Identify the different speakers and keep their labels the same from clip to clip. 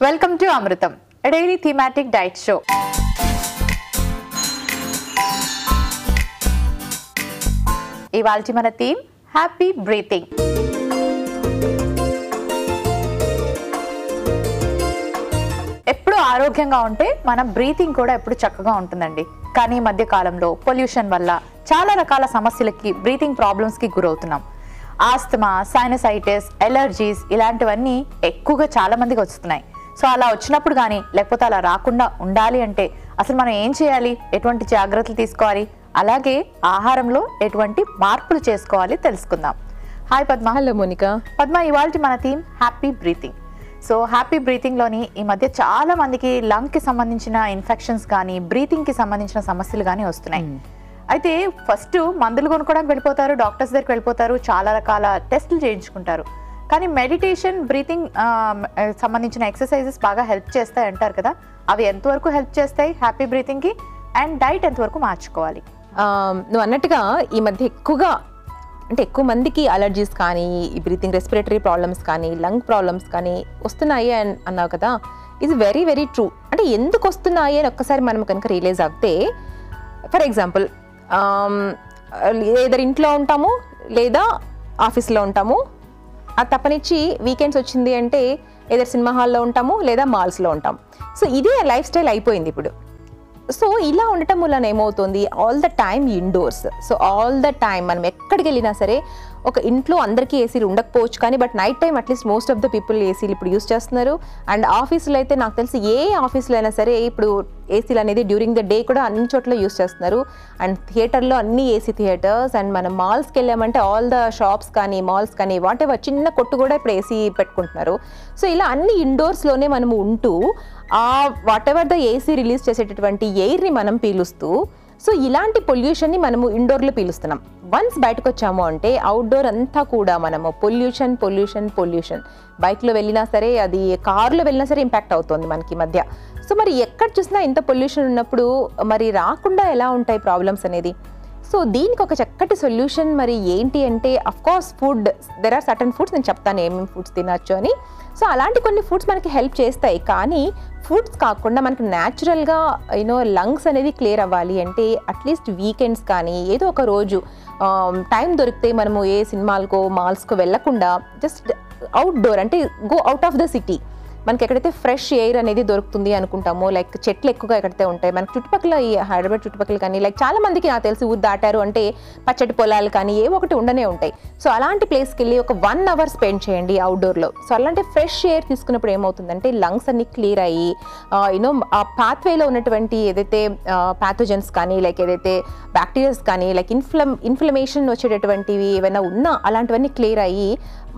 Speaker 1: Welcome to Amrutam, a daily thematic diet show. ఇవాల్టి మన theme happy breathing. ఎప్పుడు ఆరోగ్యంగా ఉంటే మన బ్రీతింగ్ కూడా ఎప్పుడు చక్కగా ఉంటుందండి. కానీ ఈ మధ్య కాలంలో పొల్యూషన్ వల్ల చాలా రకాల సమస్యలకి బ్రీతింగ్ ప్రాబ్లమ్స్కి గురవుతున్నాం. ఆస్తమా, సైనసైటిస్, ఎలర్జీస్ ఇలాంటివన్నీ ఎక్కువగా చాలా మందికి వస్తున్నాయి. సో అలా వచ్చినప్పుడు కానీ లేకపోతే అలా రాకుండా ఉండాలి అంటే అసలు మనం ఏం చేయాలి, ఎటువంటి జాగ్రత్తలు తీసుకోవాలి, అలాగే ఆహారంలో ఎటువంటి మార్పులు చేసుకోవాలి తెలుసుకుందాం. హాయ్ పద్మ.
Speaker 2: హలో మోనికా.
Speaker 1: పద్మ, ఇవాళ మన theme happy breathing. So happy బ్రీతింగ్లోని ఈ మధ్య చాలా మందికి లంగ్కి సంబంధించిన ఇన్ఫెక్షన్స్ కానీ బ్రీతింగ్కి సంబంధించిన సమస్యలు కానీ వస్తున్నాయి. అయితే ఫస్ట్ మందులు కొనుక్కోవడానికి వెళ్ళిపోతారు, డాక్టర్స్ దగ్గరికి వెళ్ళిపోతారు, చాలా రకాల టెస్టులు చేయించుకుంటారు. కానీ మెడిటేషన్, బ్రీతింగ్ సంబంధించిన ఎక్సర్సైజెస్ బాగా హెల్ప్ చేస్తాయి అంటారు కదా, అవి ఎంతవరకు హెల్ప్ చేస్తాయి హ్యాపీ బ్రీతింగ్కి, అండ్ డైట్ ఎంతవరకు మార్చుకోవాలి?
Speaker 2: నువ్వు అన్నట్టుగా ఈ మధ్య ఎక్కువ మందికి అలర్జీస్ కానీ, ఈ బ్రీతింగ్ రెస్పిరేటరీ ప్రాబ్లమ్స్ కానీ, లంగ్ ప్రాబ్లమ్స్ కానీ వస్తున్నాయి అన్నావు కదా. ఇది వెరీ వెరీ ట్రూ. అంటే ఎందుకు వస్తున్నాయి అని ఒక్కసారి మనం కనుక రియలైజ్ అవుతే, ఫర్ ఎగ్జాంపుల్ ఏదైనా ఇంట్లో ఉంటాము లేదా ఆఫీస్లో ఉంటాము, అది తప్పనిచ్చి వీకెండ్స్ వచ్చింది అంటే ఏదైనా సినిమా హాల్లో ఉంటాము లేదా మాల్స్లో ఉంటాము. సో ఇదే లైఫ్ స్టైల్ అయిపోయింది ఇప్పుడు. సో ఇలా ఉండటం వలన ఏమవుతుంది, all the time indoors. So all the time మనం ఎక్కడికి వెళ్ళినా సరే, ఒక ఇంట్లో అందరికీ ఏసీలు ఉండకపోవచ్చు కానీ but night time at least most of the people ఏసీలు ఇప్పుడు యూస్ చేస్తున్నారు. అండ్ ఆఫీసులో అయితే నాకు తెలిసి ఏ ఆఫీసులో అయినా సరే ఇప్పుడు ఏసీలు అనేది డ్యూరింగ్ ద డే కూడా అన్ని చోట్ల యూస్ చేస్తున్నారు. అండ్ థియేటర్లో అన్ని ఏసీ థియేటర్స్. అండ్ మనం మాల్స్కి వెళ్ళామంటే ఆల్ ద షాప్స్ కానీ మాల్స్ కానీ వాట్ ఎవర్ చిన్న కొట్టు కూడా ఇప్పుడు ఏసీ పెట్టుకుంటున్నారు. సో ఇలా అన్ని ఇండోర్స్లోనే మనము ఉంటూ what ever the AC release చేసేటటువంటి ఎయిర్ని మనం పీలుస్తూ, సో ఇలాంటి పొల్యూషన్ని మనము ఇండోర్లో పీలుస్తున్నాం. వన్స్ బయటకు వచ్చాము అంటే అవుట్డోర్ అంతా కూడా మనము పొల్యూషన్ పొల్యూషన్ పొల్యూషన్. బైక్లో వెళ్ళినా సరే, అది కార్లో వెళ్ళినా సరే ఇంపాక్ట్ అవుతుంది మనకి ఈ మధ్య. సో మరి ఎక్కడ చూసినా ఇంత పొల్యూషన్ ఉన్నప్పుడు మరి రాకుండా ఎలా ఉంటాయి ప్రాబ్లమ్స్ అనేది. సో దీనికి ఒక చక్కటి సొల్యూషన్ మరి ఏంటి అంటే, of course food, there are certain foods, నేను చెప్తాను ఏమేమి ఫుడ్స్ తినచ్చు అని. సో అలాంటి కొన్ని ఫుడ్స్ మనకి హెల్ప్ చేస్తాయి. కానీ ఫుడ్స్ కాకుండా మనకి న్యాచురల్గా లంగ్స్ అనేది క్లియర్ అవ్వాలి అంటే అట్లీస్ట్ వీకెండ్స్ కానీ ఏదో ఒక రోజు టైం దొరికితే మనము ఏ సినిమాలకో మాల్స్కో వెళ్ళకుండా జస్ట్ అవుట్డోర్, అంటే go out of the city. మనకి ఎక్కడైతే ఫ్రెష్ ఎయిర్ అనేది దొరుకుతుంది అనుకుంటామో, లైక్ చెట్లు ఎక్కువగా ఎక్కడైతే ఉంటాయి మనకి చుట్టుపక్కల, ఈ హైదరాబాద్ చుట్టుపక్కల కానీ, లైక్ చాలా మందికి నాకు తెలిసి ఊరు దాటారు అంటే పచ్చటి పొలాలు కానీ ఏ ఒకటి ఉండనే ఉంటాయి. సో అలాంటి ప్లేస్కి వెళ్ళి ఒక 1 hour స్పెండ్ చేయండి అవుట్డోర్లో. సో అలాంటి ఫ్రెష్ ఎయిర్ తీసుకున్నప్పుడు ఏమవుతుందంటే లంగ్స్ అన్ని క్లియర్ అయ్యి ఆ పాత్వేలో ఉన్నటువంటి ఏదైతే ప్యాథోజన్స్ కానీ, లైక్ ఏదైతే బ్యాక్టీరియాస్ కానీ, లైక్ ఇన్ఫ్లమేషన్ వచ్చేటటువంటివి ఏమైనా ఉన్నా అలాంటివన్నీ క్లియర్ అయ్యి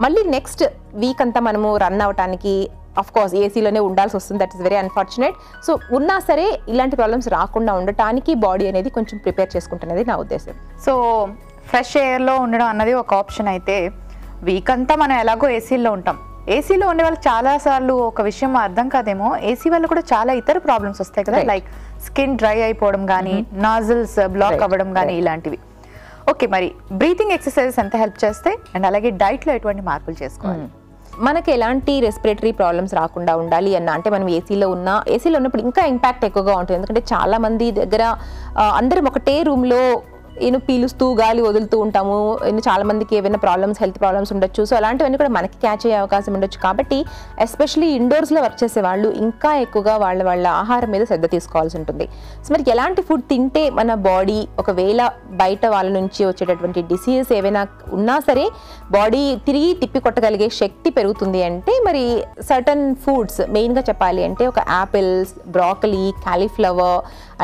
Speaker 2: మళ్ళీ నెక్స్ట్ వీక్ అంతా మనము రన్ అవ్వటానికి అఫ్కోర్స్ ఏసీలోనే ఉండాల్సి వస్తుంది. That is very unfortunate. So ఉన్నా సరే ఇలాంటి ప్రాబ్లమ్స్ రాకుండా ఉండటానికి బాడీ అనేది కొంచెం ప్రిపేర్ చేసుకుంటున్నది నా ఉద్దేశం.
Speaker 1: సో ఫ్రెష్ ఎయిర్లో ఉండడం అన్నది ఒక ఆప్షన్ అయితే, వీక్ అంతా మనం ఎలాగో ఏసీలో ఉంటాం. ఏసీలో ఉండే వాళ్ళకి చాలాసార్లు ఒక విషయం అర్థం కాదేమో, ఏసీ వల్ల కూడా చాలా ఇతర ప్రాబ్లమ్స్ వస్తాయి కదా, లైక్ స్కిన్ డ్రై అయిపోవడం కానీ, నాజిల్స్ బ్లాక్ అవ్వడం కానీ ఇలాంటివి. ఓకే, మరి బ్రీతింగ్ ఎక్సర్సైజెస్ ఎంత హెల్ప్ చేస్తాయి, అండ్ అలాగే డైట్లో ఎటువంటి మార్పులు చేసుకోవాలి?
Speaker 2: మనకి ఎలాంటి రెస్పిరేటరీ ప్రాబ్లమ్స్ రాకుండా ఉండాలి అంటే మనం ఏసీలో ఉన్నప్పుడు ఇంకా ఇంపాక్ట్ ఎక్కువగా ఉంటుంది. ఎందుకంటే చాలా మంది దగ్గర అందరం ఒకటే రూమ్లో పీలుస్తూ గాలి వదులుతూ ఉంటాము. చాలా మందికి ఏమైనా ప్రాబ్లమ్స్, హెల్త్ ప్రాబ్లమ్స్ ఉండొచ్చు. సో అలాంటివన్నీ కూడా మనకి క్యాచ్ అయ్యే అవకాశం ఉండొచ్చు. కాబట్టి ఎస్పెషలీ ఇండోర్స్లో వర్క్ చేసే వాళ్ళు ఇంకా ఎక్కువగా వాళ్ళ ఆహారం మీద శ్రద్ధ తీసుకోవాల్సి ఉంటుంది. సో మరి ఎలాంటి ఫుడ్ తింటే మన బాడీ ఒకవేళ బయట వాళ్ళ నుంచి వచ్చేటటువంటి డిసీజెస్ ఏవైనా ఉన్నా సరే బాడీ తిరిగి తిప్పి కొట్టగలిగే శక్తి పెరుగుతుంది అంటే, మరి సర్టన్ ఫుడ్స్ మెయిన్గా చెప్పాలి అంటే ఒక apples, broccoli, cauliflower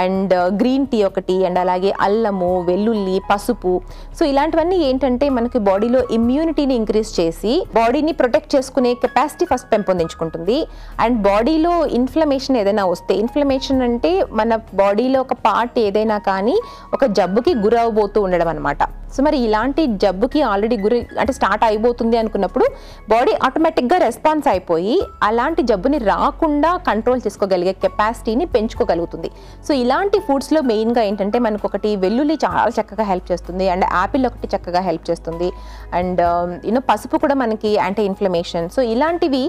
Speaker 2: and green tea ఒకటి, అండ్ అలాగే అల్లము, వెల్లుల్లి, పసుపు. సో ఇలాంటివన్నీ ఏంటంటే మనకి బాడీలో ఇమ్యూనిటీని ఇంక్రీజ్ చేసి బాడీని ప్రొటెక్ట్ చేసుకునే కెపాసిటీ ఫస్ట్ పెంపొందించుకుంటుంది. అండ్ బాడీలో ఇన్ఫ్లమేషన్ ఏదైనా వస్తే, ఇన్ఫ్లమేషన్ అంటే మన బాడీలో ఒక పార్ట్ ఏదైనా కానీ ఒక జబ్బుకి గురవబోతూ ఉండడం అనమాట. సో మరి ఇలాంటి జబ్బుకి ఆల్రెడీ అంటే స్టార్ట్ అయిపోతుంది అనుకున్నప్పుడు బాడీ ఆటోమేటిక్గా రెస్పాన్స్ అయిపోయి అలాంటి జబ్బుని రాకుండా కంట్రోల్ చేసుకోగలిగే కెపాసిటీని పెంచుకోగలుగుతుంది. సో ఇలాంటి ఫుడ్స్లో మెయిన్గా ఏంటంటే మనకు ఒకటి వెల్లుల్లి చాలా చక్కగా హెల్ప్ చేస్తుంది, అండ్ యాపిల్ ఒకటి చక్కగా హెల్ప్ చేస్తుంది, అండ్ పసుపు కూడా మనకి యాంటీ ఇన్ఫ్లమేషన్. సో ఇలాంటివి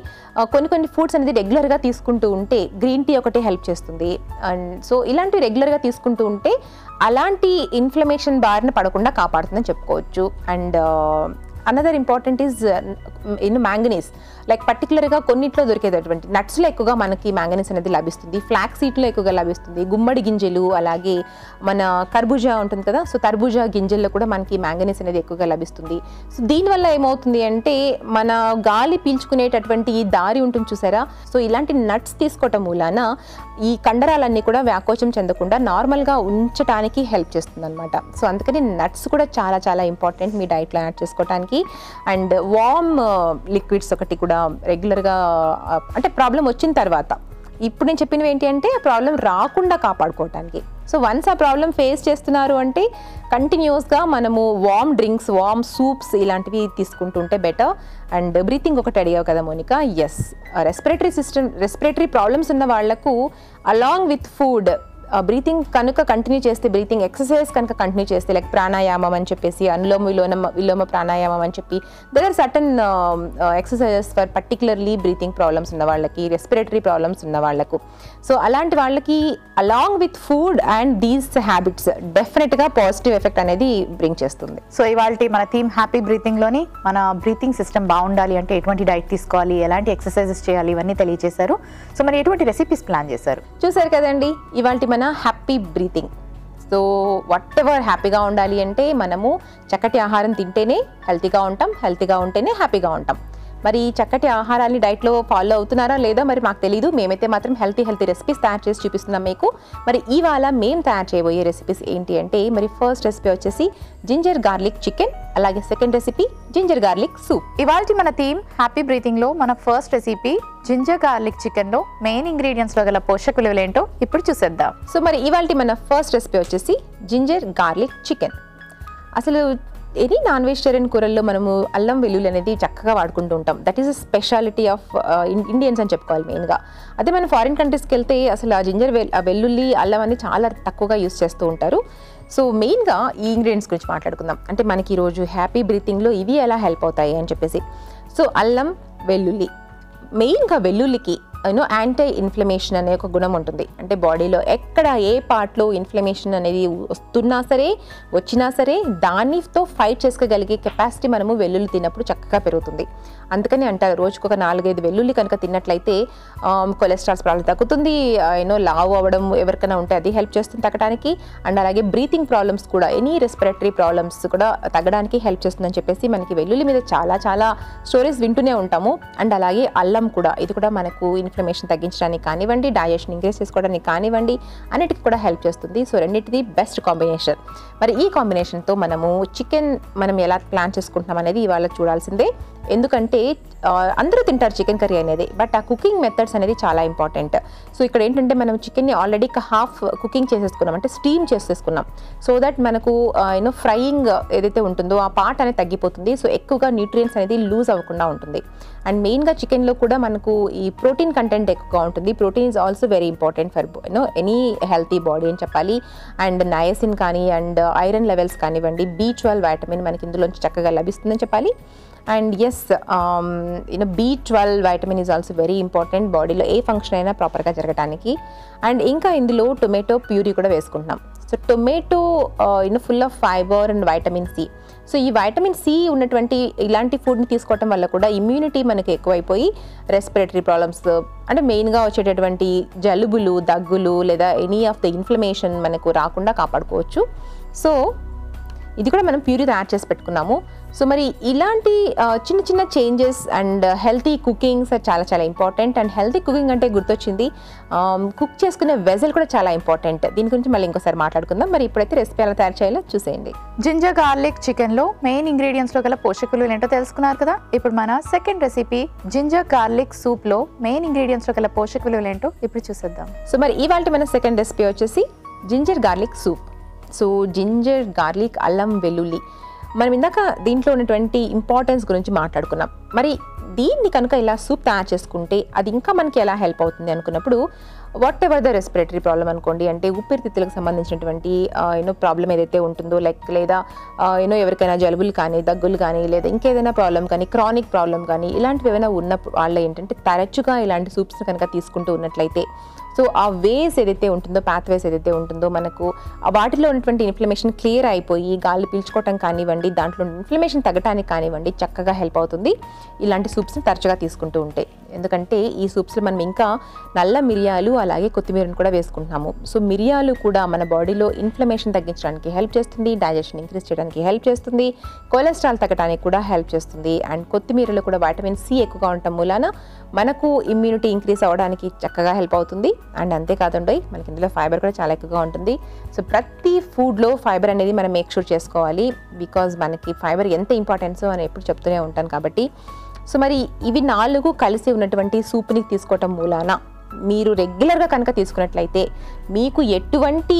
Speaker 2: కొన్ని ఫుడ్స్ అనేది రెగ్యులర్గా తీసుకుంటూ ఉంటే, గ్రీన్ టీ ఒకటి హెల్ప్ చేస్తుంది. అండ్ సో ఇలాంటివి రెగ్యులర్గా తీసుకుంటూ ఉంటే అలాంటి ఇన్ఫ్లమేషన్ బారిన పడకుండా కాపాడుతుందని చెప్పుకోవచ్చు. And another important is manganese. Like పర్టికులర్గా కొన్నిట్లో దొరికేటటువంటి నట్స్లో ఎక్కువగా మనకి మ్యాంగనీస్ అనేది లభిస్తుంది, ఫ్లాక్స్ సీడ్లో ఎక్కువగా లభిస్తుంది, గుమ్మడి గింజలు, అలాగే మన కర్బూజా ఉంటుంది కదా, సో తర్బూజా గింజల్లో కూడా మనకి మ్యాంగనీస్ అనేది ఎక్కువగా లభిస్తుంది. సో దీనివల్ల ఏమవుతుంది అంటే మన గాలి పీల్చుకునేటటువంటి ఈ దారి ఉంటుంది చూసారా, సో ఇలాంటి నట్స్ తీసుకోవటం మూలాన ఈ కండరాలన్నీ కూడా వ్యాకోచం చెందకుండా నార్మల్గా ఉంచడానికి హెల్ప్ చేస్తుంది అనమాట. సో అందుకని నట్స్ కూడా చాలా చాలా ఇంపార్టెంట్ మీ డైట్లో యాడ్ చేసుకోవడానికి. అండ్ వార్మ్ లిక్విడ్స్ ఒకటి కూడా రెగ్యులర్గా, అంటే ప్రాబ్లం వచ్చిన తర్వాత, ఇప్పుడు నేను చెప్పినవి ఏంటి అంటే ఆ ప్రాబ్లం రాకుండా కాపాడుకోవటానికి. సో వన్స్ ఆ ప్రాబ్లం ఫేస్ చేస్తున్నారు అంటే కంటిన్యూస్గా మనము వార్మ్ డ్రింక్స్, వార్మ్ సూప్స్ ఇలాంటివి తీసుకుంటూ ఉంటే బెటర్. అండ్ బ్రీతింగ్ ఒకటి అడిగావు కదా మోనికా, ఎస్, రెస్పిరేటరీ ప్రాబ్లమ్స్ ఉన్న వాళ్లకు అలాంగ్ విత్ ఫుడ్ బ్రీతింగ్ కనుక కంటిన్యూ చేస్తే, బ్రీతింగ్ ఎక్సర్సైజ్ కనుక కంటిన్యూ చేస్తే, లైక్ ప్రాణాయామం అని చెప్పేసి, అనులోమ విలోమ ప్రాణాయామం అని చెప్పి, there are certain exercises for particularly breathing problems ఉన్న వాళ్ళకి, రెస్పిరేటరీ ప్రాబ్లమ్స్ ఉన్న వాళ్ళకు. సో అలాంటి వాళ్ళకి along with food and these habits డెఫినెట్గా పాజిటివ్ ఎఫెక్ట్ అనేది బ్రింగ్ చేస్తుంది.
Speaker 1: సో ఇవాళ మన థీమ్ హ్యాపీ బ్రీతింగ్లోని మన బ్రీతింగ్ సిస్టమ్ బాగుండాలి అంటే ఎటువంటి డైట్ తీసుకోవాలి, ఎలాంటి ఎక్సర్సైజెస్ చేయాలి, ఇవన్నీ తెలియజేశారు. సో మరి ఎటువంటి రెసిపీస్ ప్లాన్ చేశారు?
Speaker 2: చూసారు కదండి, ఇవాళ మన happy breathing. So what ever హ్యాపీగా ఉండాలి అంటే మనము చక్కటి ఆహారం తింటేనే హెల్తీగా ఉంటాం, హెల్తీగా ఉంటేనే హ్యాపీగా ఉంటాం. మరి చక్కటి ఆహారాన్ని డైట్లో ఫాలో అవుతున్నారా లేదా మరి మాకు తెలీదు. మేమైతే మాత్రం హెల్తీ రెసిపీస్ తయారు చేసి చూపిస్తున్నాం మీకు. మరి ఇవాళ మేము తయారు చేయబోయే రెసిపీస్ ఏంటి అంటే, మరి ఫస్ట్ రెసిపీ వచ్చేసి జింజర్ గార్లిక్ చికెన్, అలాగే second recipe ginger garlic soup.
Speaker 1: ఇవాళ మన థీమ్ హ్యాపీ బ్రీతింగ్లో మన ఫస్ట్ రెసిపీ జింజర్ గార్లిక్ చికెన్లో మెయిన్ ఇంగ్రీడియంట్స్లో గల పోషక విలువలు ఏంటో ఇప్పుడు చూసేద్దాం.
Speaker 2: సో మరి ఇవాళ మన ఫస్ట్ రెసిపీ వచ్చేసి జింజర్ గార్లిక్ చికెన్. అసలు ఎనీ నాన్ వెజిటేరియన్ కూరల్లో మనము అల్లం వెల్లుల్లి అనేది చక్కగా వాడుకుంటూ ఉంటాం. That is a speciality of Indians అని చెప్పుకోవాలి మెయిన్గా. అదే మన ఫారిన్ కంట్రీస్కి వెళ్తే అసలు ఆ జింజర్ వెల్లుల్లి అల్లం అనేది చాలా తక్కువగా యూస్ చేస్తూ ఉంటారు. సో మెయిన్గా ఈ ఇంగ్రీడియంట్స్ గురించి మాట్లాడుకుందాం. అంటే మనకి ఈరోజు హ్యాపీ బ్రీతింగ్లో ఇవి ఎలా హెల్ప్ అవుతాయి అని చెప్పేసి. సో అల్లం వెల్లుల్లి, మెయిన్గా వెల్లుల్లికి యాంటీ ఇన్ఫ్లమేషన్ అనే ఒక గుణం ఉంటుంది. అంటే బాడీలో ఎక్కడ ఏ పార్ట్లో ఇన్ఫ్లమేషన్ అనేది వచ్చినా సరే దానితో ఫైట్ చేసుకోగలిగే కెపాసిటీ మనము వెల్లుల్లి తిన్నప్పుడు చక్కగా పెరుగుతుంది. అందుకని అంటారు రోజుకొక 4-5 వెల్లుల్లి కనుక తిన్నట్లయితే కొలెస్ట్రాల్స్ ప్రాబ్లం తగ్గుతుంది, లావు అవ్వడం ఎవరికైనా ఉంటే అది హెల్ప్ చేస్తుంది తగ్గడానికి. అండ్ అలాగే బ్రీతింగ్ ప్రాబ్లమ్స్ కూడా, ఎనీ రెస్పిరేటరీ ప్రాబ్లమ్స్ కూడా తగ్గడానికి హెల్ప్ చేస్తుందని చెప్పేసి మనకి వెల్లుల్లి మీద చాలా చాలా స్టోరీస్ వింటూనే ఉంటాము. అండ్ అలాగే అల్లం కూడా, ఇది కూడా మనకు ఇన్ఫ్లమేషన్ తగ్గించడానికి కానివ్వండి, డైజెషన్ ఇంక్రీజ్ చేసుకోవడానికి కానివ్వండి, అన్నిటికి కూడా హెల్ప్ చేస్తుంది. సో రెండింటిది బెస్ట్ కాంబినేషన్. మరి ఈ కాంబినేషన్తో మనము చికెన్ ఎలా ప్లాన్ చేసుకుంటున్నాం అనేది ఇవాళ చూడాల్సిందే. ఎందుకంటే అందరూ తింటారు చికెన్ కర్రీ అనేది, బట్ ఆ కుకింగ్ మెథడ్స్ అనేది చాలా ఇంపార్టెంట్. సో ఇక్కడ ఏంటంటే మనం చికెన్ని ఆల్రెడీ హాఫ్ కుకింగ్ చేసేసుకున్నాం, అంటే స్టీమ్ చేసేసుకున్నాం. సో దట్ మనకు ఫ్రైయింగ్ ఏదైతే ఉంటుందో ఆ పార్ట్ అనేది తగ్గిపోతుంది. సో ఎక్కువగా న్యూట్రియంట్స్ అనేది లూజ్ అవ్వకుండా ఉంటుంది. అండ్ మెయిన్గా చికెన్లో కూడా మనకు ఈ ప్రోటీన్ కంటెంట్ ఎక్కువగా ఉంటుంది. Protein is also very important for any healthy body అని చెప్పాలి. అండ్ నయసిన్ కానీ, అండ్ ఐరన్ లెవెల్స్ కానివ్వండి, B12 వైటమిన్ మనకి ఇందులోంచి చక్కగా లభిస్తుందని చెప్పాలి. And yes, B12 vitamin is also very important బాడీలో ఏ ఫంక్షన్ అయినా ప్రాపర్గా జరగడానికి. అండ్ ఇంకా ఇందులో టొమాటో ప్యూరీ కూడా వేసుకుంటున్నాం. So tomato full of fibre and vitamin C. So ఈ వైటమిన్ సి ఉన్నటువంటి ఇలాంటి ఫుడ్ని తీసుకోవటం వల్ల కూడా ఇమ్యూనిటీ మనకి ఎక్కువైపోయి రెస్పిరేటరీ ప్రాబ్లమ్స్, అంటే మెయిన్గా వచ్చేటటువంటి జలుబులు, దగ్గులు లేదా ఎనీ ఆఫ్ ద ఇన్ఫ్లమేషన్ మనకు రాకుండా కాపాడుకోవచ్చు. సో ఇది కూడా మనం ప్యూరీ తయారు చేసి పెట్టుకున్నాము. సో మరి ఇలాంటి చిన్న చిన్న చేంజెస్ అండ్ హెల్తీ కుకింగ్స్ చాలా చాలా ఇంపార్టెంట్. అండ్ హెల్తీ కుకింగ్ అంటే గుర్తొచ్చింది, కుక్ చేసుకునే వెజల్ కూడా చాలా ఇంపార్టెంట్. దీని గురించి మళ్ళీ ఇంకోసారి మాట్లాడుకుందాం. మరి ఇప్పుడైతే రెసిపీ ఎలా తయారు చేయాలో చూసేయండి.
Speaker 1: జింజర్ గార్లిక్ చికెన్లో మెయిన్ ఇంగ్రీడియంట్స్లో గల పోషకులు ఏంటో తెలుసుకున్నారు కదా. ఇప్పుడు మన సెకండ్ రెసిపీ జింజర్ గార్లిక్ సూప్లో మెయిన్ ఇంగ్రీడియంట్స్లో గల పోషక విలువలు ఏంటో ఇప్పుడు చూసేద్దాం.
Speaker 2: సో మరి ఇవాళ మన సెకండ్ రెసిపీ వచ్చేసి ginger garlic soup. So ginger garlic అల్లం వెల్లుల్లి మనం ఇందాక దీంట్లో ఉన్నటువంటి ఇంపార్టెన్స్ గురించి మాట్లాడుకున్నాం. మరి దీన్ని కనుక ఇలా సూప్ తయారు చేసుకుంటే అది ఇంకా మనకి ఎలా హెల్ప్ అవుతుంది అనుకున్నప్పుడు, what ever the respiratory problem అనుకోండి, అంటే ఊపిరితిత్తులకు సంబంధించినటువంటి ప్రాబ్లం ఏదైతే ఉంటుందో, లేదా ఎవరికైనా జలుబులు కానీ, దగ్గులు కానీ, లేదా ఇంకేదైనా ప్రాబ్లం కానీ, క్రానిక్ ప్రాబ్లం కానీ, ఇలాంటివి ఏమైనా ఉన్న వాళ్ళు ఏంటంటే తరచుగా ఇలాంటి సూప్స్ కనుక తీసుకుంటూ ఉన్నట్లయితే, సో ఆ వేస్ ఏదైతే ఉంటుందో, పాత్వేస్ ఏదైతే ఉంటుందో, మనకు వాటిలో ఉన్నటువంటి ఇన్ఫ్లమేషన్ క్లియర్ అయిపోయి గాలి పీల్చుకోవటం కానివ్వండి, దాంట్లో ఇన్ఫ్లమేషన్ తగ్గడానికి కానివ్వండి చక్కగా హెల్ప్ అవుతుంది ఇలాంటి సూప్స్ని తరచుగా తీసుకుంటూ ఉంటే. ఎందుకంటే ఈ సూప్స్లో మనం ఇంకా నల్ల మిరియాలు అలాగే కొత్తిమీరను కూడా వేసుకుంటున్నాము. సో మిరియాలు కూడా మన బాడీలో ఇన్ఫ్లమేషన్ తగ్గించడానికి హెల్ప్ చేస్తుంది, డైజెషన్ ఇంక్రీజ్ చేయడానికి హెల్ప్ చేస్తుంది, కొలెస్ట్రాల్ తగ్గడానికి కూడా హెల్ప్ చేస్తుంది. అండ్ కొత్తిమీరలో కూడా వైటమిన్ సి ఎక్కువగా ఉండటం మూలాన మనకు ఇమ్యూనిటీ ఇంక్రీజ్ అవ్వడానికి చక్కగా హెల్ప్ అవుతుంది. అండ్ అంతేకాదండి, మనకి ఇందులో ఫైబర్ కూడా చాలా ఎక్కువగా ఉంటుంది. సో ప్రతి ఫుడ్లో ఫైబర్ అనేది మనం మేక్ షూర్ చేసుకోవాలి, బికాజ్ మనకి ఫైబర్ ఎంత ఇంపార్టెన్సో అని ఎప్పుడు చెప్తూనే ఉంటాను కాబట్టి. సో మరి ఇవి 4 కలిసి ఉన్నటువంటి సూప్ని తీసుకోవటం మూలాన మీరు రెగ్యులర్గా కనుక తీసుకున్నట్లయితే మీకు ఎటువంటి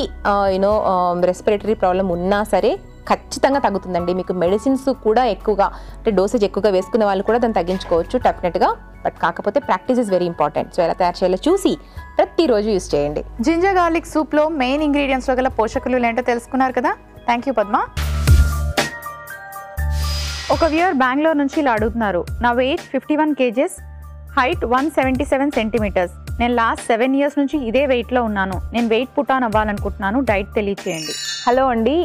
Speaker 2: రెస్పిరేటరీ ప్రాబ్లం ఉన్నా సరే ఖచ్చితంగా తగ్గుతుందండి. మీకు మెడిసిన్స్ కూడా ఎక్కువగా అంటే డోసేజ్ ఎక్కువగా వేసుకునే వాళ్ళు కూడా దాన్ని తగ్గించుకోవచ్చు డెఫినెట్గా. బట్ కాకపోతే practice is very important. So ఎలా తయారు చేయాలో చూసి ప్రతిరోజు యూస్ చేయండి.
Speaker 1: జింజర్ గార్లిక్ సూప్లో మెయిన్ ఇంగ్రీడియంట్స్లో గల పోషకులు ఏంటో తెలుసుకున్నారు కదా. Thank you Padma. ఒక వ్యూయర్ బెంగళూరు నుంచి ఇలా అడుగుతున్నారు, నా వెయిట్ 51 kgs, హైట్ 177 centimeters. నేను లాస్ట్ 7 years నుంచి ఇదే వెయిట్లో ఉన్నాను. నేను వెయిట్ పుట్ ఆన్ అవ్వాలనుకుంటున్నాను, డైట్ తెలియచేయండి.
Speaker 2: హలో అండి,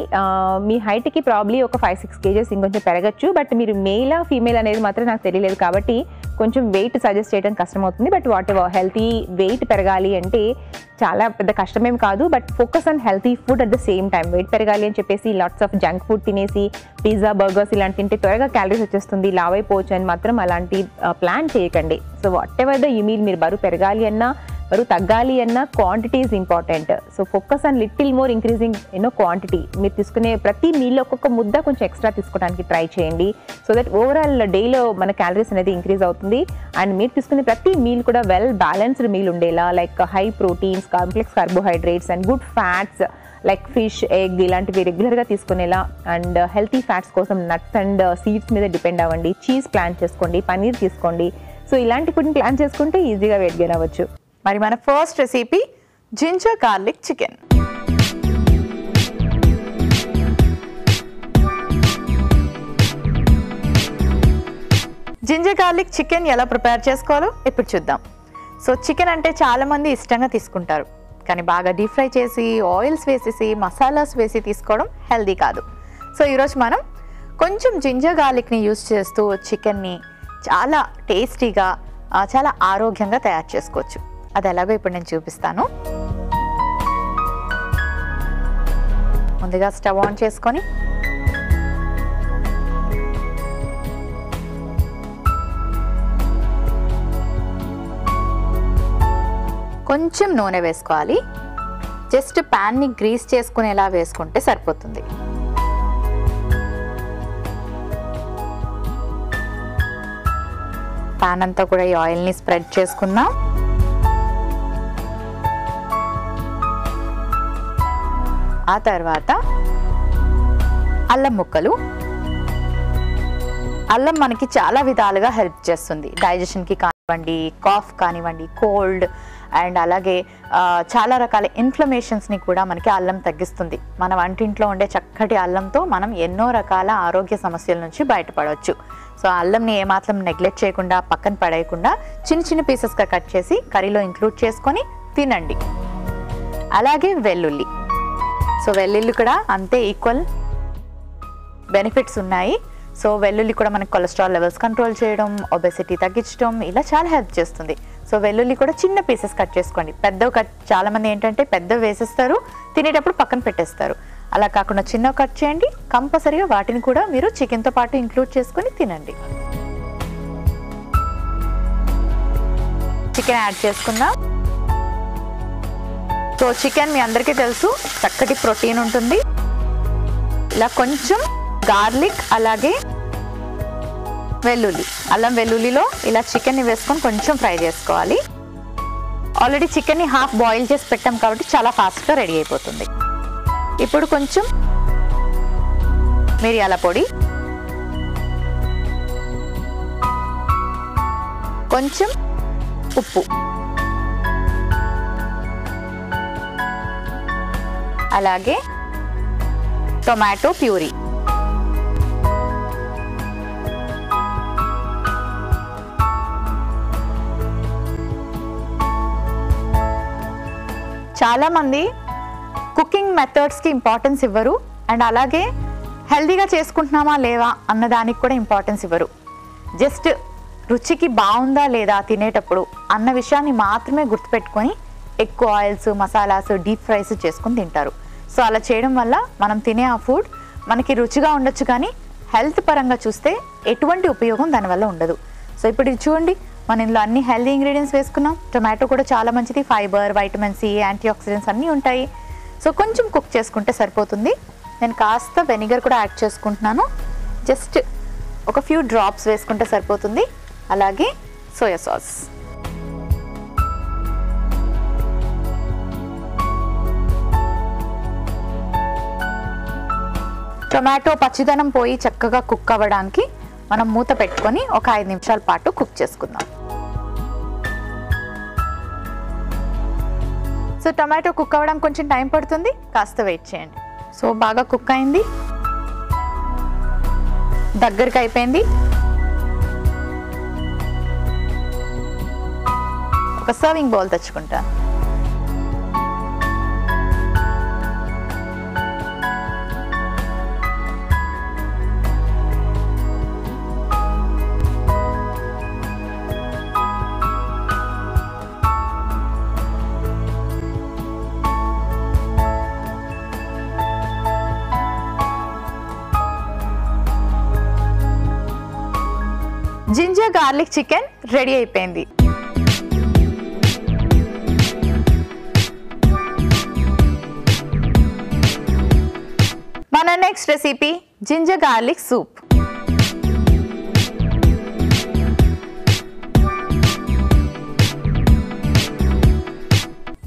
Speaker 2: మీ హైట్కి ప్రాబ్లీ ఒక 5-6 kgs ఇంకొంచెం పెరగచ్చు. బట్ మీరు మెయిలా ఫీమేల్ అనేది మాత్రం నాకు తెలియలేదు కాబట్టి కొంచెం వెయిట్ సజెస్ట్ చేయడం కష్టమవుతుంది. But whatever, healthy weight పెరగాలి అంటే చాలా పెద్ద కష్టమేం కాదు. But focus on healthy food at the same time. Weight పెరగాలి అని చెప్పేసి లాట్స్ ఆఫ్ జంక్ ఫుడ్ తినేసి పిజ్జా, బర్గర్స్ ఇలాంటి తింటే త్వరగా క్యాలరీస్ వచ్చేస్తుంది, లావ్ అయిపోవచ్చు అని మాత్రం అలాంటి ప్లాన్ చేయకండి. So what ever the you meal, మీరు బరువు పెరగాలి అన్నా బరువు తగ్గాలి అన్న quantity is important. So focus on little more increasing quantity. మీరు తీసుకునే ప్రతి మీల్లో ఒక్కొక్క ముద్ద కొంచెం ఎక్స్ట్రా తీసుకోవడానికి ట్రై చేయండి. సో దట్ ఓవరాల్ డేలో మన క్యాలరీస్ అనేది ఇంక్రీజ్ అవుతుంది. అండ్ మీరు తీసుకునే ప్రతి మీల్ కూడా వెల్ బ్యాలెన్స్డ్ మీల్ ఉండేలా, like high proteins, complex carbohydrates and good fats like fish, egg ఇలాంటివి రెగ్యులర్గా తీసుకునేలా. అండ్ హెల్తీ ఫ్యాట్స్ కోసం నట్స్ అండ్ సీడ్స్ మీద డిపెండ్ అవ్వండి. చీజ్ ప్లాన్ చేసుకోండి, పనీర్ తీసుకోండి. సో ఇలాంటి ఫుడ్ని ప్లాన్ చేసుకుంటే ఈజీగా వెయిట్ గెయిన్ అవ్వచ్చు.
Speaker 1: మరి మన first recipe ginger garlic chicken. Ginger garlic chicken ఎలా ప్రిపేర్ చేసుకోవాలో ఇప్పుడు చూద్దాం. సో చికెన్ అంటే చాలామంది ఇష్టంగా తీసుకుంటారు, కానీ బాగా డీప్ ఫ్రై చేసి ఆయిల్స్ వేసేసి మసాలాస్ వేసి తీసుకోవడం హెల్దీ కాదు. సో ఈరోజు మనం కొంచెం జింజర్ గార్లిక్ని యూస్ చేస్తూ చికెన్ని చాలా టేస్టీగా చాలా ఆరోగ్యంగా తయారు చేసుకోవచ్చు. అది ఎలాగో ఇప్పుడు నేను చూపిస్తాను. ముందుగా స్టవ్ ఆన్ చేసుకొని కొంచెం నూనె వేసుకోవాలి. జస్ట్ ప్యాన్ని గ్రీస్ చేసుకునేలా వేసుకుంటే సరిపోతుంది. ప్యాన్ అంతా కూడా ఈ ఆయిల్ని స్ప్రెడ్ చేసుకుందాం. ఆ తర్వాత అల్లం ముక్కలు. అల్లం మనకి చాలా విధాలుగా హెల్ప్ చేస్తుంది. డైజెషన్కి కానివ్వండి, కాఫ్ కానివ్వండి, కోల్డ్ అండ్ అలాగే చాలా రకాల ఇన్ఫ్లమేషన్స్ని కూడా మనకి అల్లం తగ్గిస్తుంది. మన వంటింట్లో ఉండే చక్కటి అల్లంతో మనం ఎన్నో రకాల ఆరోగ్య సమస్యల నుంచి బయటపడవచ్చు. సో అల్లంని ఏమాత్రం నెగ్లెక్ట్ చేయకుండా, పక్కన పడేయకుండా చిన్న చిన్న పీసెస్గా కట్ చేసి కర్రీలో ఇంక్లూడ్ చేసుకొని తినండి. అలాగే వెల్లుల్లి. సో వెల్లుల్లి కూడా అంతే ఈక్వల్ బెనిఫిట్స్ ఉన్నాయి. సో వెల్లుల్లి కూడా మనకి కొలెస్ట్రాల్ లెవెల్స్ కంట్రోల్ చేయడం, ఒబెసిటీ తగ్గించడం ఇలా చాలా హెల్ప్ చేస్తుంది. సో వెల్లుల్లి కూడా చిన్న పీసెస్ కట్ చేసుకోండి. పెద్దవి కట్ చాలామంది ఏంటంటే పెద్దవి వేసేస్తారు, తినేటప్పుడు పక్కన పెట్టేస్తారు. అలా కాకుండా చిన్నవి కట్ చేయండి. కంపల్సరీగా వాటిని కూడా మీరు చికెన్తో పాటు ఇంక్లూడ్ చేసుకొని తినండి. చికెన్ యాడ్ చేసుకుందాం. సో చికెన్ మీ అందరికీ తెలుసు చక్కటి ప్రోటీన్ ఉంటుంది. ఇలా కొంచెం గార్లిక్ అలాగే వెల్లుల్లి, అల్లం వెల్లుల్లిలో ఇలా చికెన్ని వేసుకొని కొంచెం ఫ్రై చేసుకోవాలి. ఆల్రెడీ చికెన్ని హాఫ్ బాయిల్ చేసి పెట్టాం కాబట్టి చాలా ఫాస్ట్గా రెడీ అయిపోతుంది. ఇప్పుడు కొంచెం మిరియాల పొడి, కొంచెం ఉప్పు, అలాగే టొమాటో ప్యూరీ, చాలామంది కుకింగ్ మెథడ్స్కి ఇంపార్టెన్స్ ఇవ్వరు అండ్ అలాగే హెల్దీగా చేసుకుంటున్నామా లేవా అన్నదానికి కూడా ఇంపార్టెన్స్ ఇవ్వరు. జస్ట్ రుచికి బాగుందా లేదా తినేటప్పుడు అన్న విషయాన్ని మాత్రమే గుర్తుపెట్టుకొని ఎక్కువ ఆయిల్స్, మసాలాస్, డీప్ ఫ్రైస్ చేసుకుని తింటారు. సో అలా చేయడం వల్ల మనం తినే ఆ ఫుడ్ మనకి రుచిగా ఉండొచ్చు కానీ హెల్త్ పరంగా చూస్తే ఎటువంటి ఉపయోగం దానివల్ల ఉండదు. సో ఇప్పుడు ఇది చూడండి, మనం ఇందులో అన్ని హెల్దీ ఇంగ్రీడియంట్స్ వేసుకున్నాం. టొమాటో కూడా చాలా మంచిది, fibre, vitamin C, antioxidants అన్నీ ఉంటాయి. సో కొంచెం కుక్ చేసుకుంటే సరిపోతుంది. నేను కాస్త వెనిగర్ కూడా యాడ్ చేసుకుంటున్నాను. జస్ట్ ఒక ఫ్యూ డ్రాప్స్ వేసుకుంటే సరిపోతుంది. అలాగే సోయా సాస్, టొమాటో పచ్చిదనం పోయి చక్కగా కుక్ అవ్వడానికి మనం మూత పెట్టుకొని ఒక 5 నిమిషాల పాటు కుక్ చేసుకుందాం. సో టొమాటో కుక్ అవ్వడం కొంచెం టైం పడుతుంది, కాస్త వెయిట్ చేయండి. సో బాగా కుక్ అయింది, దగ్గరికి అయిపోయింది. ఒక సర్వింగ్ బౌల్ తెచ్చుకుంటాను. జింజర్ గార్లిక్ చికెన్ రెడీ అయిపోయింది. మన next recipe ginger garlic soup.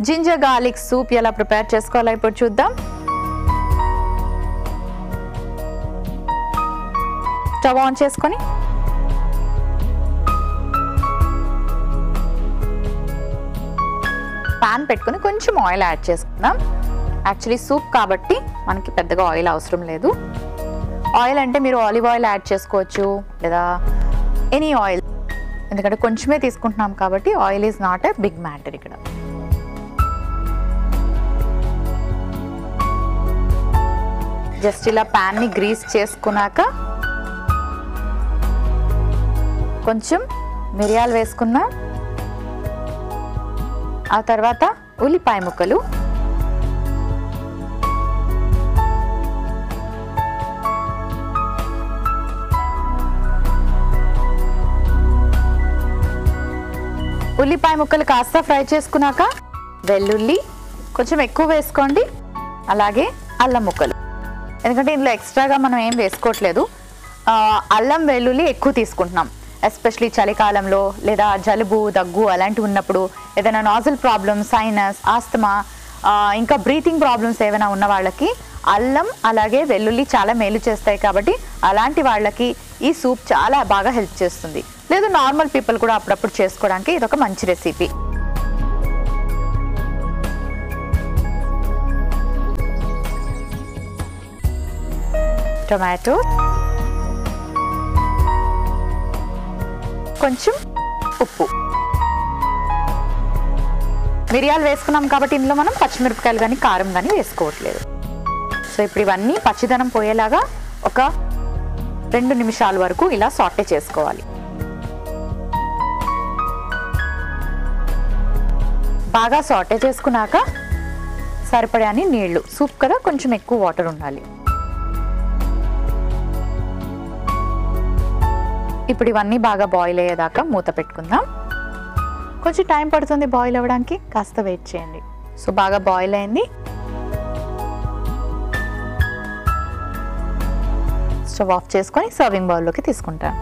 Speaker 1: Ginger garlic soup ఎలా ప్రిపేర్ చేసుకోవాలో ఇప్పుడు చూద్దాం. స్టవ్ ఆన్ చేసుకొని పాన్ పెట్టుకొని కొంచెం ఆయిల్ యాడ్ చేసుకుందాం. యాక్చువల్లీ సూప్ కాబట్టి మనకి పెద్దగా ఆయిల్ అవసరం లేదు. ఆయిల్ అంటే మీరు ఆలివ్ ఆయిల్ యాడ్ చేసుకోవచ్చు లేదా ఎనీ ఆయిల్, ఎందుకంటే కొంచెమే తీసుకుంటున్నాం కాబట్టి oil is not a big matter ఇక్కడ. జస్ట్ ఇలా ప్యాన్ని గ్రీస్ చేసుకున్నాక కొంచెం మిరియాలు వేసుకుందాం. ఆ తర్వాత ఉల్లిపాయ ముక్కలు, ఉల్లిపాయ ముక్కలు కాస్త ఫ్రై చేసుకున్నాక వెల్లుల్లి కొంచెం ఎక్కువ వేసుకోండి, అలాగే అల్లం ముక్కలు, ఎందుకంటే ఇందులో ఎక్స్ట్రాగా మనం ఏం వేసుకోవట్లేదు. అల్లం వెల్లుల్లి ఎక్కువ తీసుకుంటున్నాం, ఎస్పెషలీ చలికాలంలో లేదా జలుబు, దగ్గు అలాంటివి ఉన్నప్పుడు, ఏదైనా నాజల్ ప్రాబ్లమ్, సైనస్, ఆస్తమా, ఇంకా బ్రీతింగ్ ప్రాబ్లమ్స్ ఏమైనా ఉన్న వాళ్ళకి అల్లం అలాగే వెల్లుల్లి చాలా మేలు చేస్తాయి. కాబట్టి అలాంటి వాళ్ళకి ఈ సూప్ చాలా బాగా హెల్ప్ చేస్తుంది. లేదు నార్మల్ పీపుల్ కూడా అప్పుడప్పుడు చేసుకోవడానికి ఇదొక మంచి రెసిపీ. టొమాటో, కొంచెం ఉప్పు, మిరియాలు వేసుకున్నాం కాబట్టి ఇందులో మనం పచ్చిమిరపకాయలు కానీ కారం కానీ వేసుకోవట్లేదు. సో ఇప్పుడు ఇవన్నీ పచ్చిదనం పోయేలాగా ఒక 2 నిమిషాల వరకు ఇలా సాటే చేసుకోవాలి. బాగా సాటే చేసుకున్నాక సరిపడాని నీళ్లు, సూప్ కదా కొంచెం ఎక్కువ వాటర్ ఉండాలి. ఇప్పుడు ఇవన్నీ బాగా బాయిల్ అయ్యేదాకా మూత పెట్టుకుందాం. కొంచెం టైం పడుతుంది బాయిల్ అవ్వడానికి, కాస్త వెయిట్ చేయండి. సో బాగా బాయిల్ అయింది. స్టవ్ ఆఫ్ చేసుకొని సర్వింగ్ బౌల్లోకి తీసుకుంటాను.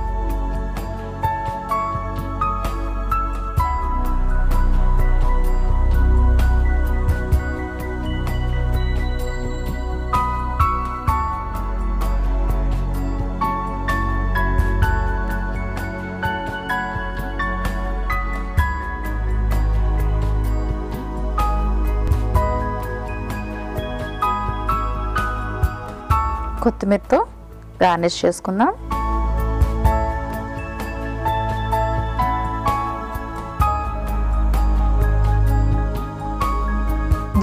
Speaker 1: కొత్తిమీరతో గార్నిష్ చేసుకుందాం.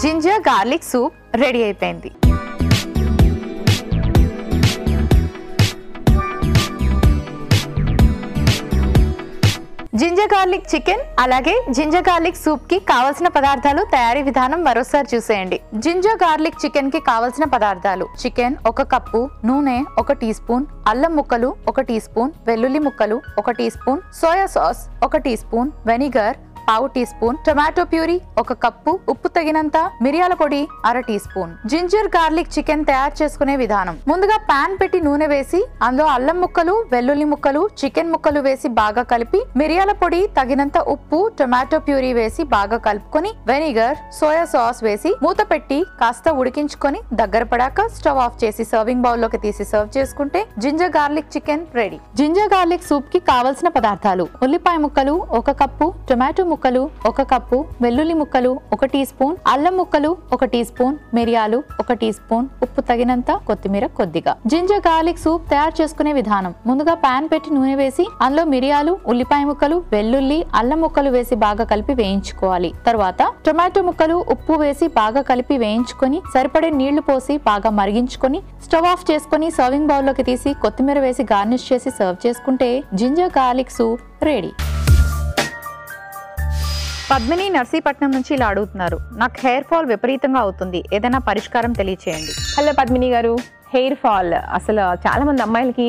Speaker 1: జింజర్ గార్లిక్ సూప్ రెడీ అయిపోయింది. జింజర్ గార్లిక్ చికెన్ అలాగే జింజర్ గార్లిక్ సూప్ కి కావలసిన పదార్థాలు, తయారీ విధానం మరోసారి చూసేయండి. జింజర్ గార్లిక్ చికెన్ కి కావలసిన పదార్థాలు: చికెన్ 1 కప్పు, నూనె 1 టీ స్పూన్, అల్లం ముక్కలు 1 టీ స్పూన్, వెల్లుల్లి ముక్కలు 1 teaspoon, soya sauce 1 teaspoon, vinegar 1/2 teaspoon, tomato puree 1 cup, ఉప్పు తగినంత, మిరియాల పొడి 1/2 teaspoon. Ginger garlic chicken తయారు చేసుకునే విధానం: ముందుగా పాన్ పెట్టి నూనె వేసి అందులో అల్లం ముక్కలు, వెల్లుల్లి ముక్కలు, చికెన్ ముక్కలు వేసి బాగా కలిపి, మిరియాల పొడి తగినంత, ఉప్పు, టొమాటో ప్యూరీ వేసి బాగా కలుపుకొని, వెనిగర్, సోయా సాస్ వేసి మూత పెట్టి కాస్త ఉడికించుకొని దగ్గర పడాక స్టవ్ ఆఫ్ చేసి సర్వింగ్ బౌల్ లోకి తీసి సర్వ్ చేసుకుంటే ginger garlic chicken ready. Ginger garlic soup కి కావలసిన పదార్థాలు: ఉల్లిపాయ ముక్కలు 1 కప్పు, టొమాటో ముక్కలు 1 కప్పు, వెల్లుల్లి ముక్కలు 1 టీ స్పూన్, అల్లం ముక్కలు 1 టీ స్పూన్, మిరియాలు 1 టీ స్పూన్, ఉప్పు తగినంత, కొత్తిమీర కొద్దిగా. జింజర్ గార్లిక్ సూప్ తయారు చేసుకునే విధానం: ముందుగా పాన్ పెట్టి నూనె వేసి అందులో మిరియాలు, ఉల్లిపాయ ముక్కలు, వెల్లుల్లి, అల్లం ముక్కలు వేసి బాగా కలిపి వేయించుకోవాలి. తర్వాత టొమాటో ముక్కలు, ఉప్పు వేసి బాగా కలిపి వేయించుకొని సరిపడే నీళ్లు పోసి బాగా మరిగించుకొని స్టవ్ ఆఫ్ చేసుకొని సర్వింగ్ బౌల్ లోకి తీసి కొత్తిమీర వేసి గార్నిష్ చేసి సర్వ్ చేసుకుంటే ginger garlic soup ready. Padmini Narsipatnam నుంచి ఇలా అడుగుతున్నారు: నాకు హెయిర్ ఫాల్ విపరీతంగా అవుతుంది, ఏదైనా పరిష్కారం తెలియచేయండి.
Speaker 2: హలో పద్మిని గారు, హెయిర్ ఫాల్ అసలు చాలా మంది అమ్మాయిలకి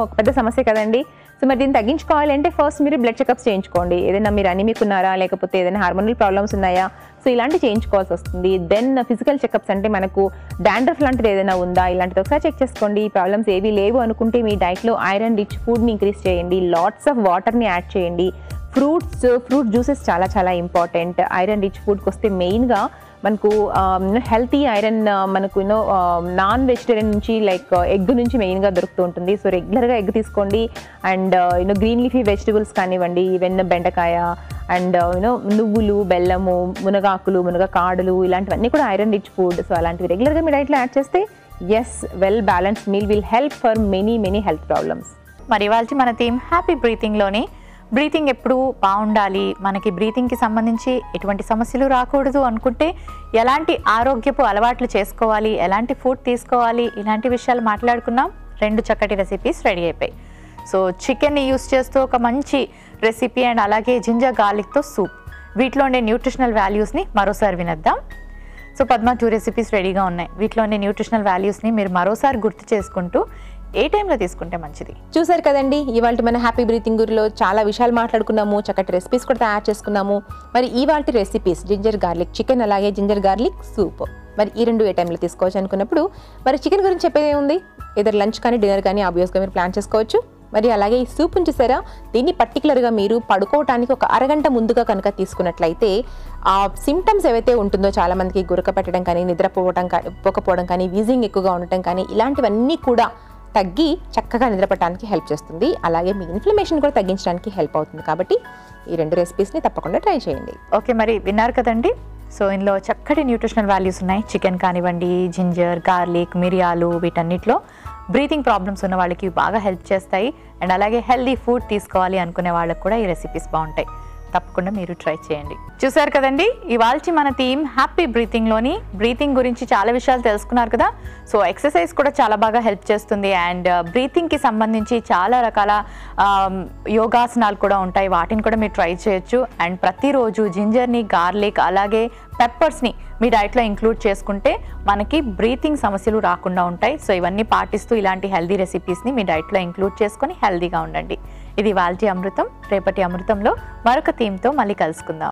Speaker 2: ఒక పెద్ద సమస్య కదండి. సో మరి దీన్ని తగ్గించుకోవాలంటే ఫస్ట్ మీరు బ్లడ్ చెకప్స్ చేయించుకోండి. ఏదైనా మీరు అనీమిక్ ఉన్నారా, లేకపోతే ఏదైనా హార్మోనల్ ప్రాబ్లమ్స్ ఉన్నాయా, సో ఇలాంటివి చేయించుకోవాల్సి వస్తుంది. దెన్ ఫిజికల్ చెకప్స్ అంటే మనకు డాండ్రఫ్ లాంటిది ఏదైనా ఉందా, ఇలాంటిది ఒకసారి చెక్ చేసుకోండి. ప్రాబ్లమ్స్ ఏవి లేవు అనుకుంటే మీ డైట్లో ఐరన్ రిచ్ ఫుడ్ని ఇంక్రీజ్ చేయండి, లాట్స్ ఆఫ్ వాటర్ని యాడ్ చేయండి. ఫ్రూట్ జ్యూసెస్ చాలా చాలా ఇంపార్టెంట్. ఐరన్ రిచ్ ఫుడ్కి వస్తే మెయిన్గా మనకు హెల్తీ ఐరన్ మనకు నాన్ వెజిటేరియన్ నుంచి లైక్ ఎగ్ నుంచి మెయిన్గా దొరుకుతూ ఉంటుంది. సో రెగ్యులర్గా ఎగ్ తీసుకోండి. అండ్ గ్రీన్ లీఫీ వెజిటబుల్స్ కానివ్వండి, ఈవెన్ బెండకాయ అండ్ నువ్వులు, బెల్లము, మునగాకులు, మునగకాడలు, ఇలాంటివన్నీ కూడా ఐరన్ రిచ్ ఫుడ్. సో అలాంటివి రెగ్యులర్గా మీ డైట్లో యాడ్ చేస్తే well balanced meal will help for many health problems.
Speaker 1: మరి ఇవాళ మన థీమ్ హ్యాపీ బ్రీతింగ్లోని బ్రీతింగ్ ఎప్పుడు బాగుండాలి, మనకి బ్రీతింగ్కి సంబంధించి ఎటువంటి సమస్యలు రాకూడదు అనుకుంటే ఎలాంటి ఆరోగ్యపు అలవాట్లు చేసుకోవాలి, ఎలాంటి ఫుడ్ తీసుకోవాలి, ఇలాంటి విషయాలు మాట్లాడుకున్నాం. 2 చక్కటి రెసిపీస్ రెడీ అయిపోయి. సో చికెన్ని యూస్ చేస్తూ ఒక మంచి రెసిపీ అండ్ అలాగే జింజర్ గార్లిక్తో సూప్, వీటిలో ఉండే న్యూట్రిషనల్ వాల్యూస్ని మరోసారి వినేద్దాం. సో పద్మ 2 రెసిపీస్ రెడీగా ఉన్నాయి. వీటిలో ఉండే న్యూట్రిషనల్ వాల్యూస్ని మీరు మరోసారి గుర్తు చేసుకుంటూ ఏ టైంలో తీసుకుంటే మంచిది?
Speaker 2: చూసారు కదండి, ఇవాళ మన హ్యాపీ బ్రీతింగ్ గురిలో చాలా విషయాలు మాట్లాడుకున్నాము, చక్కటి రెసిపీస్ కూడా తయారు చేసుకున్నాము. మరి ఇవాళ రెసిపీస్ జింజర్ గార్లిక్ చికెన్ అలాగే జింజర్ గార్లిక్ సూప్, మరి ఈ 2 ఏ టైంలో తీసుకోవచ్చు అనుకున్నప్పుడు మరి చికెన్ గురించి చెప్పేది ఉంది, ఏదో లంచ్ కానీ డిన్నర్ కానీ ఆబ్వియస్గా మీరు ప్లాన్ చేసుకోవచ్చు. మరి అలాగే ఈ సూప్ని చూసారా, దీన్ని పర్టికులర్గా మీరు పడుకోవటానికి ఒక అరగంట ముందుగా కనుక తీసుకున్నట్లయితే ఆ సిమ్టమ్స్ ఏవైతే ఉంటుందో చాలామందికి గురక పెట్టడం కానీ, నిద్రపోకపోవడం కానీ, వీజింగ్ ఎక్కువగా ఉండటం కానీ, ఇలాంటివన్నీ కూడా తగ్గి చక్కగా నిద్రపట్టడానికి హెల్ప్ చేస్తుంది. అలాగే మీ ఇన్ఫ్లమేషన్ కూడా తగ్గించడానికి హెల్ప్ అవుతుంది. కాబట్టి ఈ 2 రెసిపీస్ని తప్పకుండా ట్రై చేయండి.
Speaker 1: ఓకే, మరి విన్నారు కదండి. సో ఇందులో చక్కటి న్యూట్రిషనల్ వాల్యూస్ ఉన్నాయి. చికెన్ కానివ్వండి, జింజర్, గార్లిక్, మిరియాలు, వీటన్నిటిలో బ్రీతింగ్ ప్రాబ్లమ్స్ ఉన్న వాళ్ళకి బాగా హెల్ప్ చేస్తాయి. అండ్ అలాగే హెల్దీ ఫుడ్ తీసుకోవాలి అనుకునే వాళ్ళకి కూడా ఈ రెసిపీస్ బాగుంటాయి. తప్పకుండా మీరు ట్రై చేయండి. చూసారు కదండి, ఇవాల్టి మన థీమ్ హ్యాపీ బ్రీతింగ్లోని బ్రీతింగ్ గురించి చాలా విషయాలు తెలుసుకున్నారు కదా. సో ఎక్సర్సైజ్ కూడా చాలా బాగా హెల్ప్ చేస్తుంది. అండ్ బ్రీతింగ్కి సంబంధించి చాలా రకాల యోగాసనాలు కూడా ఉంటాయి, వాటిని కూడా మీరు ట్రై చేయొచ్చు. అండ్ ప్రతిరోజు జింజర్ని, గార్లిక్ అలాగే పెప్పర్స్ని మీ డైట్లో ఇంక్లూడ్ చేసుకుంటే మనకి బ్రీతింగ్ సమస్యలు రాకుండా ఉంటాయి. సో ఇవన్నీ పాటిస్తూ ఇలాంటి హెల్దీ రెసిపీస్ని మీ డైట్లో ఇంక్లూడ్ చేసుకొని హెల్దీగా ఉండండి. ఇది ఇవాల్టి అమృతం. రేపటి అమృతంలో మరొక థీమ్తో మళ్ళీ కలుసుకుందాం.